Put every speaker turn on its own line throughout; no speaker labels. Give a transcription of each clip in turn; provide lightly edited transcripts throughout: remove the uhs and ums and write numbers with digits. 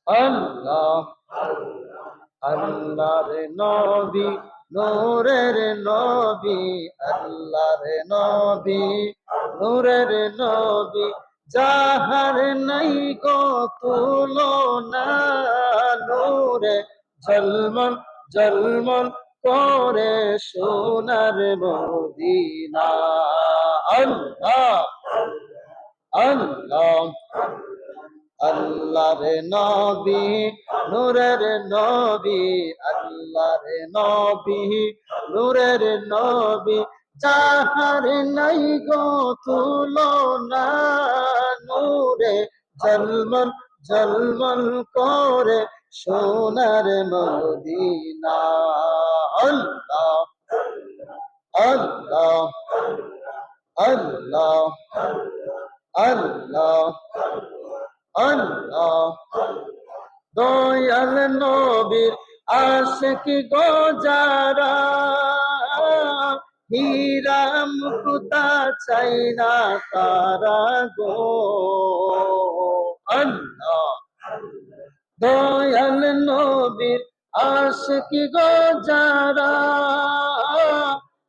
আল্লাহ আল্লাহর নবী নূরের নবী আল্লাহর নবী নূরের নবী যাহার নাই গো তুলনা নূরে ঝলমল ঝলমল করে সোনার মদিনা আল্লাহ আল্লাহ আল্লাহর নবী নূরের নবী আল্লাহর নবী নূরের নবী যাহার নাই গো তুলনা নূরে ঝলমল ঝলমল করে সোনার মদিনা আল্লাহ আল্লাহ আল্লাহ আল্লাহ আল্লাহ দয়াল নবীর আশিক গো যারা হীরা মুক্তা চাই না তারা গো আল্লাহ দয়াল নবীর আশিক গো যারা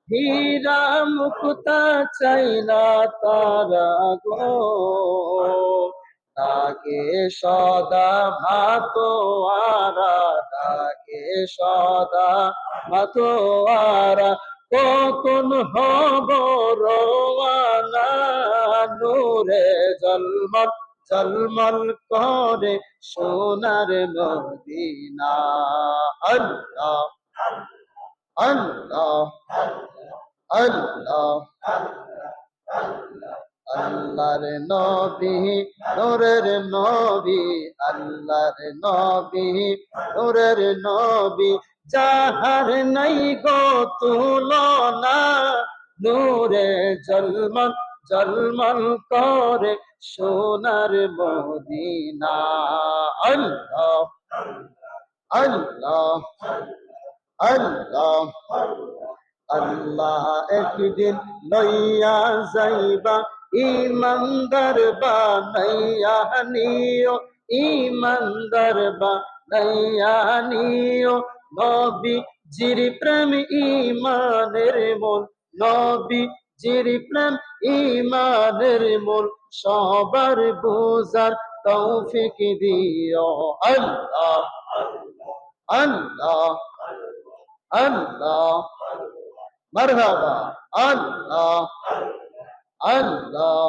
হীরা মুক্তা চাই না তারা গো তাকে সদা ভাতোয়ারা তাকে সদা ভাতোয়ারা কখন হব রওয়ানা নূরে ঝলমল ঝলমল করে সোনার মদিনা আল্লাহ আল্লাহ আল্লাহ আল্লাহর নবী নূরের নবী আল্লাহর নবী নূরের নবী যাহার নাই গো তুলনা নূরে ঝলমল ঝলমল করে সোনার মদিনা আল্লাহ আল্লাহ আল্লাহ আল্লাহ একদিন লইয়া যাইবা ইমানদার বানাইয়া নিও ইমানদার বানাইয়া নিও নবী জির প্রেম ইমানের মূল নবী জির প্রেম ইমানের মূল সবার বুঝার তৌফিক দিও আল্লাহ আল্লাহ আল্লাহ মারহাবা আল্লাহ আল্লাহ